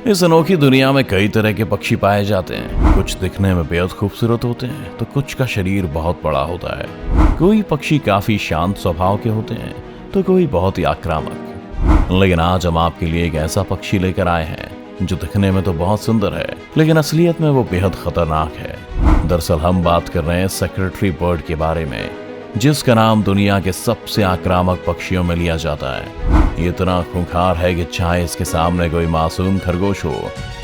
इस अनोखी दुनिया में कई तरह के पक्षी पाए जाते हैं। कुछ दिखने में बेहद खूबसूरत होते हैं तो कुछ का शरीर बहुत बड़ा होता है। कोई पक्षी काफी शांत स्वभाव के होते हैं तो कोई बहुत ही आक्रामक। लेकिन आज हम आपके लिए एक ऐसा पक्षी लेकर आए हैं जो दिखने में तो बहुत सुंदर है लेकिन असलियत में वो बेहद खतरनाक है। दरअसल हम बात कर रहे हैं सेक्रेटरी बर्ड के बारे में, जिसका नाम दुनिया के सबसे आक्रामक पक्षियों में लिया जाता है। ये इतना खूंखार है कि चाहे इसके सामने कोई मासूम खरगोश हो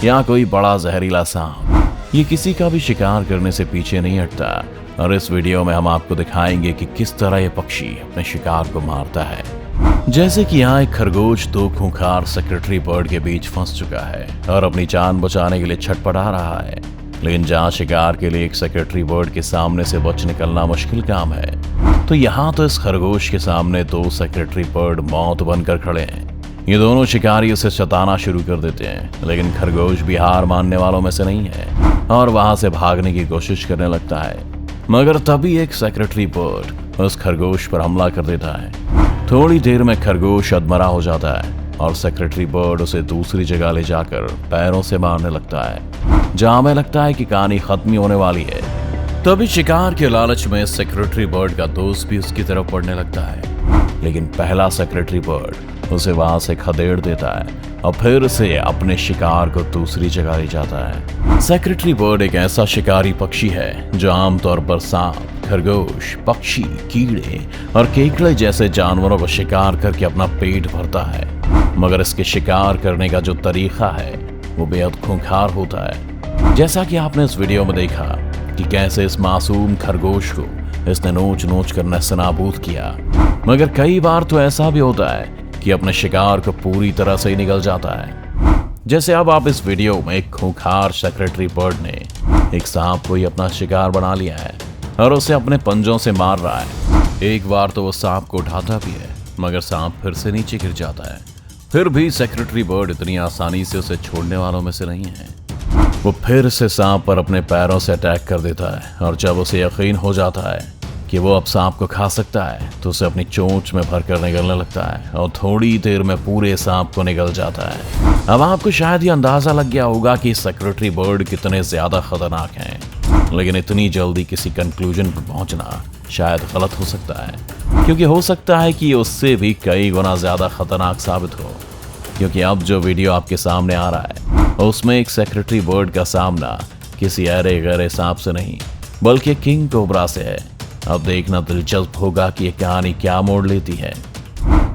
या कोई बड़ा जहरीला सांप, ये किसी का भी शिकार करने से पीछे नहीं हटता। और इस वीडियो में हम आपको दिखाएंगे कि किस तरह ये पक्षी अपने शिकार को मारता है। जैसे कि यहाँ एक खरगोश दो खूंखार सेक्रेटरी बर्ड के बीच फंस चुका है और अपनी जान बचाने के लिए छटपटा रहा है। लेकिन जहाँ शिकार के लिए एक सेक्रेटरी बर्ड के सामने से बच निकलना मुश्किल काम है, तो यहाँ तो इस खरगोश के सामने दो सेक्रेटरी बर्ड मौत बनकर खड़े हैं। ये दोनों शिकारी उसे सताना शुरू कर देते हैं, लेकिन खरगोश भी हार मानने वालों में से नहीं है और वहां से भागने की कोशिश करने लगता है। मगर तभी एक सेक्रेटरी बर्ड उस खरगोश पर हमला कर देता है। थोड़ी देर में खरगोश अधमरा हो जाता है और सेक्रेटरी बर्ड उसे दूसरी जगह ले जाकर पैरों से मारने लगता है, जहां हमें लगता है कि कहानी खत्म होने वाली है। तभी शिकार के लालच में सेक्रेटरी बर्ड का दोस्त भी उसकी तरफ बढ़ने लगता है, लेकिन पहला सेक्रेटरी बर्ड उसे वहां से खदेड़ देता है और फिर से अपने शिकार को दूसरी जगह ले जाता है। सेक्रेटरी बर्ड एक ऐसा शिकारी पक्षी है जो आमतौर पर सांप, खरगोश, पक्षी, कीड़े और केकड़े जैसे जानवरों को शिकार करके अपना पेट भरता है। मगर इसके शिकार करने का जो तरीका है वो बेहद खूंखार होता है। जैसा कि आपने इस वीडियो में देखा कि कैसे इस मासूम खरगोश को इसने नोच नोच कर नस्तनाबूद किया। मगर कई बार तो ऐसा भी होता है कि अपने शिकार को पूरी तरह से ही निगल जाता है। जैसे अब आप इस वीडियो में एक खूंखार सेक्रेटरी बर्ड ने एक सांप को ही अपना शिकार बना लिया है और उसे अपने पंजों से मार रहा है। एक बार तो वो सांप को उठाता भी है, मगर सांप फिर से नीचे गिर जाता है। फिर भी सेक्रेटरी बर्ड इतनी आसानी से उसे छोड़ने वालों में से नहीं है। वो फिर से सांप पर अपने पैरों से अटैक कर देता है और जब उसे यकीन हो जाता है कि वो अब सांप को खा सकता है तो उसे अपनी चोंच में भरकर निगलने लगता है और थोड़ी देर में पूरे सांप को निगल जाता है। अब आपको शायद ये अंदाजा लग गया होगा कि सेक्रेटरी बर्ड कितने ज्यादा खतरनाक हैं, लेकिन इतनी जल्दी किसी कंक्लूजन पर पहुंचना शायद गलत हो सकता है, क्योंकि हो सकता है कि ये उससे भी कई गुना ज्यादा खतरनाक साबित हो। क्योंकि अब जो वीडियो आपके सामने आ रहा है उसमें एक सेक्रेटरी बर्ड का सामना किसी अरे गहरे सांप से नहीं बल्कि किंग कोबरा से है। अब देखना दिलचस्प होगा कि ये कहानी क्या मोड़ लेती है।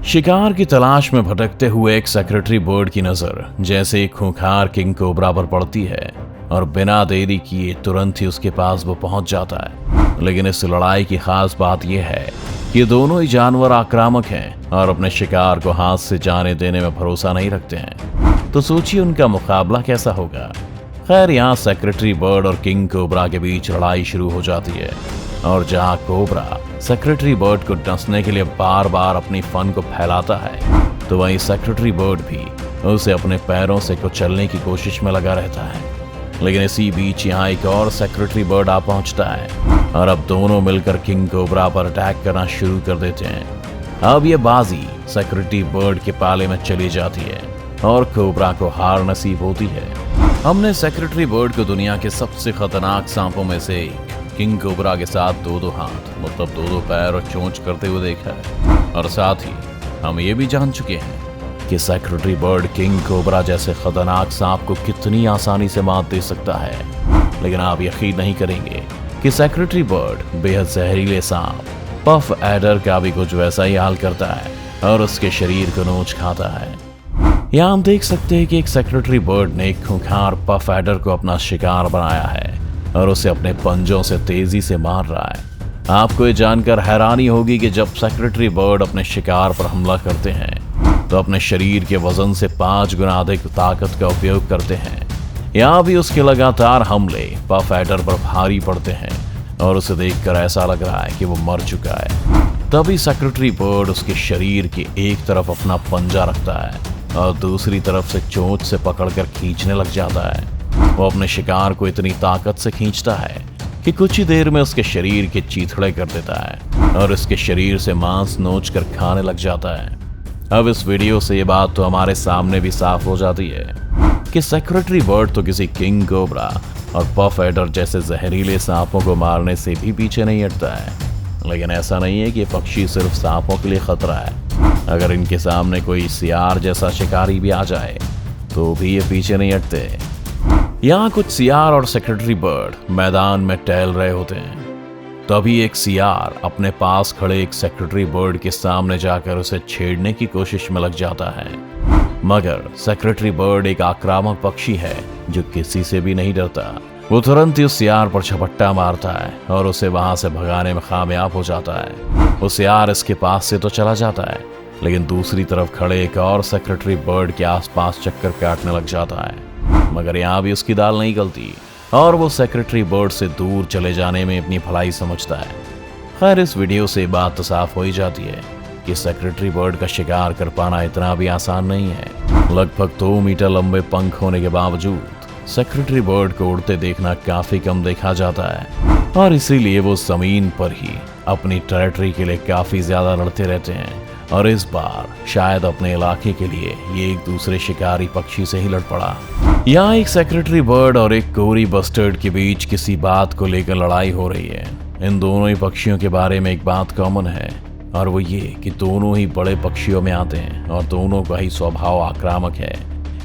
शिकार की तलाश में भटकते हुए एक सेक्रेटरी बर्ड की नजर जैसे ही खूंखार किंग कोबरा पर पड़ती है और बिना देरी किए तुरंत ही उसके पास वो पहुंच जाता है। लेकिन इस लड़ाई की खास बात यह है कि दोनों ही जानवर आक्रामक हैं और अपने शिकार को हाथ से जाने देने में भरोसा नहीं रखते हैं। तो सोचिए उनका मुकाबला कैसा होगा। खैर, यहाँ सेक्रेटरी बर्ड और किंग कोबरा के बीच लड़ाई शुरू हो जाती है और जहाँ कोबरा सेक्रेटरी बर्ड को डसने के लिए बार बार अपनी फन को फैलाता है, तो वहीं सेक्रेटरी बर्ड भी उसे अपने पैरों से कुचलने की कोशिश में लगा रहता है। लेकिन इसी बीच यहाँ एक और सेक्रेटरी बर्ड आ पहुंचता है और अब दोनों मिलकर किंग कोबरा पर अटैक करना शुरू कर देते हैं। अब ये बाजी सेक्रेटरी बर्ड के पाले में चली जाती है और कोबरा को हार नसीब होती है। हमने सेक्रेटरी बर्ड को दुनिया के सबसे खतरनाक सांपों में से एक किंग कोबरा के साथ दो हाथ मतलब दो पैर और चोंच करते हुए देखा है, और साथ ही हम ये भी जान चुके हैं कि सेक्रेटरी बर्ड किंग कोबरा जैसे खतरनाक सांप को कितनी आसानी से मात दे सकता है। लेकिन आप यकीन नहीं करेंगे कि सेक्रेटरी बर्ड बेहद जहरीले सांप पफ एडर का भी कुछ वैसा ही हाल करता है और उसके शरीर को नोच खाता है। यहाँ हम देख सकते हैं कि एक सेक्रेटरी बर्ड ने एक खूंखार पफ एडर को अपना शिकार बनाया है और उसे अपने पंजों से तेजी से मार रहा है। आपको ये जानकर हैरानी होगी कि जब सेक्रेटरी बर्ड अपने शिकार पर हमला करते हैं तो अपने शरीर के वजन से 5 गुना अधिक ताकत का उपयोग करते हैं। यहाँ भी उसके लगातार हमले पफ एडर पर भारी पड़ते हैं और उसे देखकर ऐसा लग रहा है कि वो मर चुका है। तभी सेक्रेटरी बर्ड उसके शरीर के एक तरफ अपना पंजा रखता है और दूसरी तरफ से चोंच से पकड़कर खींचने लग जाता है। वो अपने शिकार को इतनी ताकत से खींचता है कि कुछ ही देर में उसके शरीर के चीथड़े कर देता है और उसके शरीर से मांस नोच कर खाने लग जाता है। अब इस वीडियो से ये बात तो हमारे सामने भी साफ हो जाती है कि सेक्रेटरी बर्ड तो किसी किंग कोबरा और पफ एडर जैसे जहरीले सांपों को मारने से भी पीछे नहीं हटता है। लेकिन ऐसा नहीं है कि ये पक्षी सिर्फ सांपों के लिए खतरा है। अगर इनके सामने कोई सियार जैसा शिकारी भी आ जाए तो भी ये पीछे नहीं हटते। यहाँ कुछ सियार और सेक्रेटरी बर्ड मैदान में टहल रहे होते हैं। तभी एक सियार अपने पास खड़े एक सेक्रेटरी बर्ड के सामने जाकर उसे छेड़ने की कोशिश में लग जाता है। मगर सेक्रेटरी बर्ड एक आक्रामक पक्षी है जो किसी से भी नहीं डरता। वो तुरंत ही उस सियार पर झपट्टा मारता है और उसे वहां से भगाने में कामयाब हो जाता है। वो सियार इसके पास से तो चला जाता है, लेकिन दूसरी तरफ खड़े एक और सेक्रेटरी बर्ड के आसपास चक्कर काटने लग जाता है। मगर यहाँ भी उसकी दाल नहीं गलती और वो सेक्रेटरी बर्ड से दूर चले जाने में अपनी भलाई समझता है। खैर, इस वीडियो से बात तो साफ हो ही जाती है कि सेक्रेटरी बर्ड का शिकार कर पाना इतना भी आसान नहीं है। लगभग 2 मीटर लंबे पंख होने के बावजूद सेक्रेटरी बर्ड को उड़ते देखना काफी कम देखा जाता है और इसीलिए वो जमीन पर ही अपनी टेरिटरी के लिए काफी ज्यादा लड़ते रहते हैं। और इस बार शायद अपने इलाके के लिए ये एक दूसरे शिकारी पक्षी से ही लड़ पड़ा। यहाँ एक सेक्रेटरी बर्ड और एक कोरी बस्टर्ड के बीच किसी बात को लेकर लड़ाई हो रही है। इन दोनों ही पक्षियों के बारे में एक बात कॉमन है और वो ये कि दोनों ही बड़े पक्षियों में आते हैं और दोनों का ही स्वभाव आक्रामक है।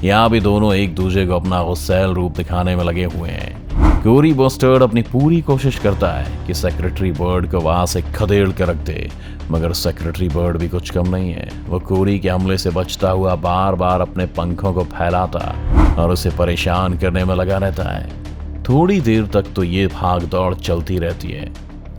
यहाँ भी दोनों एक दूसरे को अपना गुस्सैल रूप दिखाने में लगे हुए हैं। कोरी बस्टर्ड अपनी पूरी कोशिश करता है कि सेक्रेटरी बर्ड को वहां से खदेड़ कर रख दे, मगर सेक्रेटरी बर्ड भी कुछ कम नहीं है। वो कोरी के हमले से बचता हुआ बार बार अपने पंखों को फैलाता और उसे परेशान करने में लगा रहता है। थोड़ी देर तक तो ये भाग दौड़ चलती रहती है,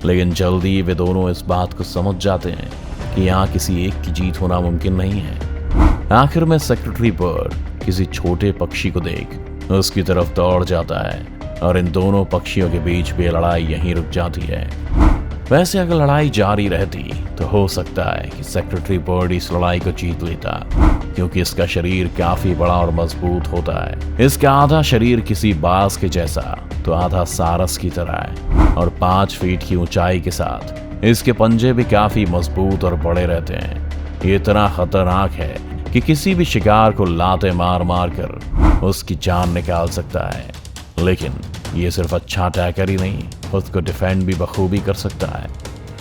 लेकिन जल्दी वे दोनों इस बात को समझ जाते हैं कि यहाँ किसी एक की जीत होना मुमकिन नहीं है। आखिर में सेक्रेटरी बर्ड किसी छोटे पक्षी को देख उसकी तरफ दौड़ जाता है और इन दोनों पक्षियों के बीच भी लड़ाई यहीं रुक जाती है। वैसे अगर लड़ाई जारी रहती तो हो सकता है कि सेक्रेटरी बर्ड इस लड़ाई को जीत लेता, क्योंकि इसका शरीर काफी बड़ा और मजबूत होता है। इसका आधा शरीर किसी बाज के जैसा तो आधा सारस की तरह है और 5 फीट की ऊंचाई के साथ इसके पंजे भी काफी मजबूत और बड़े रहते हैं। ये इतना खतरनाक है कि किसी भी शिकार को लाते मार मार कर उसकी जान निकाल सकता है। लेकिन ये सिर्फ अच्छा अटैकर ही नहीं, खुद को डिफेंड भी बखूबी कर सकता है।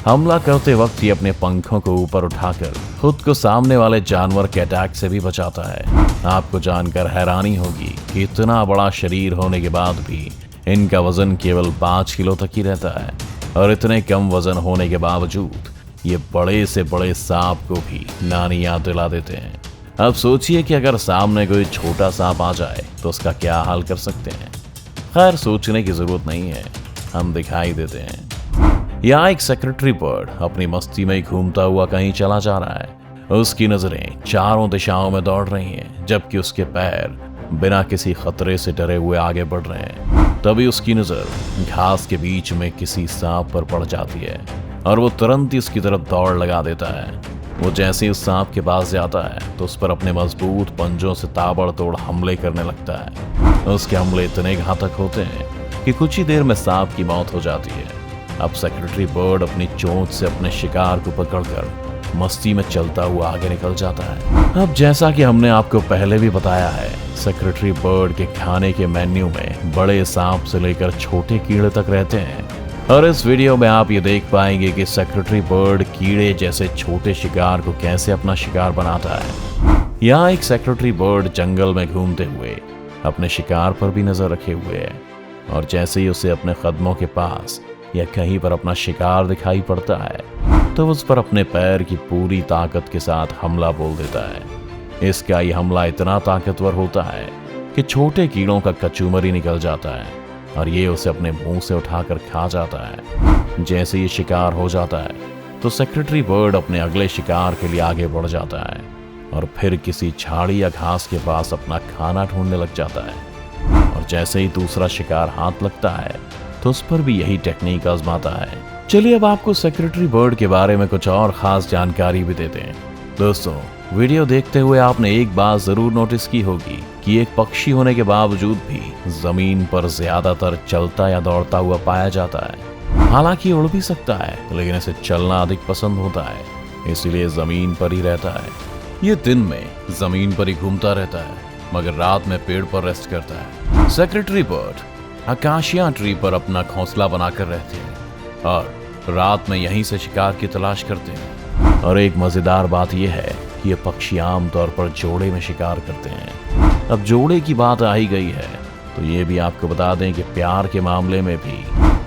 हमला करते वक्त ये अपने पंखों को ऊपर उठाकर खुद को सामने वाले जानवर के अटैक से भी बचाता है। आपको जानकर हैरानी होगी कि इतना बड़ा शरीर होने के बाद भी इनका वजन केवल 5 किलो तक ही रहता है और इतने कम वजन होने के बावजूद ये बड़े से बड़े सांप को भी नानी याद दिला देते हैं। अब सोचिए कि अगर सामने कोई छोटा सांप आ जाए तो उसका क्या हाल कर सकते हैं। खैर, सोचने की जरूरत नहीं है, हम दिखाई देते हैं। यहाँ एक सेक्रेटरी बर्ड अपनी मस्ती में घूमता हुआ कहीं चला जा रहा है। उसकी नजरें चारों दिशाओं में दौड़ रही हैं, जबकि उसके पैर बिना किसी खतरे से डरे हुए आगे बढ़ रहे हैं। तभी उसकी नजर घास के बीच में किसी सांप पर पड़ जाती है और वो तुरंत ही उसकी तरफ दौड़ लगा देता है। वो जैसे ही उस सांप के पास जाता है तो उस पर अपने मजबूत पंजों से ताबड़तोड़ हमले करने लगता है। उसके हमले इतने घातक होते हैं कि कुछ ही देर में सांप की मौत हो जाती है। अब सेक्रेटरी बर्ड अपनी चोंच से अपने शिकार को पकड़कर मस्ती में चलता हुआ आगे निकल जाता है। अब जैसा कि हमने आपको पहले भी बताया है, सेक्रेटरी बर्ड के खाने के मेन्यू में बड़े सांप से लेकर छोटे कीड़े तक रहते हैं और इस वीडियो में आप ये देख पाएंगे कि सेक्रेटरी बर्ड कीड़े जैसे छोटे शिकार को कैसे अपना शिकार बनाता है। यहाँ एक सेक्रेटरी बर्ड जंगल में घूमते हुए अपने शिकार पर भी नजर रखे हुए है और जैसे ही उसे अपने कदमों के पास या कहीं पर अपना शिकार दिखाई पड़ता है तो उस पर अपने पैर की पूरी ताकत के साथ हमला बोल देता है। इसका ये हमला इतना ताकतवर होता है कि छोटे कीड़ों का कचूमर ही निकल जाता है और ये उसे अपने मुंह से उठाकर खा जाता है। जैसे ये शिकार हो जाता है तो सेक्रेटरी बर्ड अपने अगले शिकार के लिए आगे बढ़ जाता है और फिर किसी झाड़ी या घास के पास अपना खाना ढूंढने लग जाता है और जैसे ही दूसरा शिकार हाथ लगता है तो उस पर भी यही टेक्निक आजमाता है। चलिए अब आपको सेक्रेटरी बर्ड के बारे में कुछ और खास जानकारी भी देते हैं। दोस्तों, वीडियो देखते हुए आपने एक बात जरूर नोटिस की होगी कि एक पक्षी होने के बावजूद भी जमीन पर ज्यादातर चलता या दौड़ता हुआ पाया जाता है। हालांकि उड़ भी सकता है, लेकिन इसे चलना अधिक पसंद होता है, इसीलिए जमीन पर ही रहता है। ये दिन में जमीन पर ही घूमता रहता है मगर रात में पेड़ पर रेस्ट करता है। सेक्रेटरी बर्ड अकाशिया ट्री पर अपना घोंसला बनाकर रहते हैं और रात में यहीं से शिकार की तलाश करते हैं। और एक मजेदार बात यह है कि ये पक्षी आमतौर पर जोड़े में शिकार करते हैं। अब जोड़े की बात आ ही गई है तो ये भी आपको बता दें कि प्यार के मामले में भी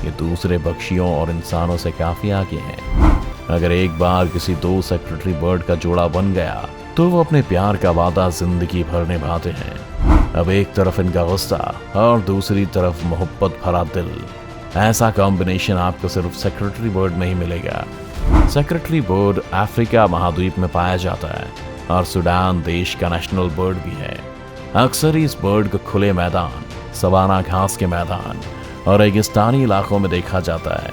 ये दूसरे पक्षियों और इंसानों से काफी आगे हैं। अगर एक बार किसी दो सेक्रेटरी बर्ड का जोड़ा बन गया तो वो अपने प्यार का वादा जिंदगी भर निभाते हैं। अब एक तरफ इनका गुस्सा और दूसरी तरफ मोहब्बत भरा दिल, ऐसा कॉम्बिनेशन आपको सिर्फ सेक्रेटरी बर्ड में ही मिलेगा। सेक्रेटरी बर्ड अफ्रीका महाद्वीप में पाया जाता है और सूडान देश का नेशनल बर्ड भी है। अक्सर इस बर्ड को खुले मैदान, सवाना घास के मैदान और रेगिस्तानी इलाकों में देखा जाता है,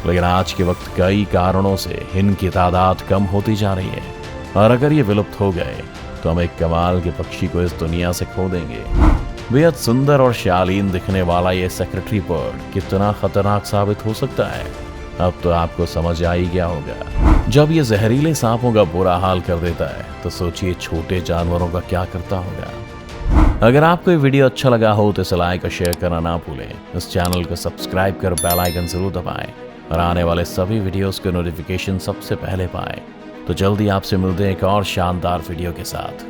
लेकिन आज के वक्त कई कारणों से इनकी तादाद कम होती जा रही है और अगर ये विलुप्त हो गए तो हम एक कमाल के पक्षी को इस दुनिया से खो देंगे। बेहद सुंदर और शालीन दिखने वाला ये सेक्रेटरी बर्ड कितना खतरनाक साबित हो सकता है, अब तो आपको समझ आ ही गया होगा। जब ये जहरीले सांपों का बुरा हाल कर देता है तो सोचिए छोटे जानवरों का क्या करता होगा। अगर आपको ये वीडियो अच्छा लगा हो तो इसे लाइक और शेयर करना ना भूलें। इस चैनल को सब्सक्राइब कर बेल आइकन जरूर दबाएं और आने वाले सभी वीडियोस के नोटिफिकेशन सबसे पहले पाएं। तो जल्दी आपसे मिलते हैं एक और शानदार वीडियो के साथ।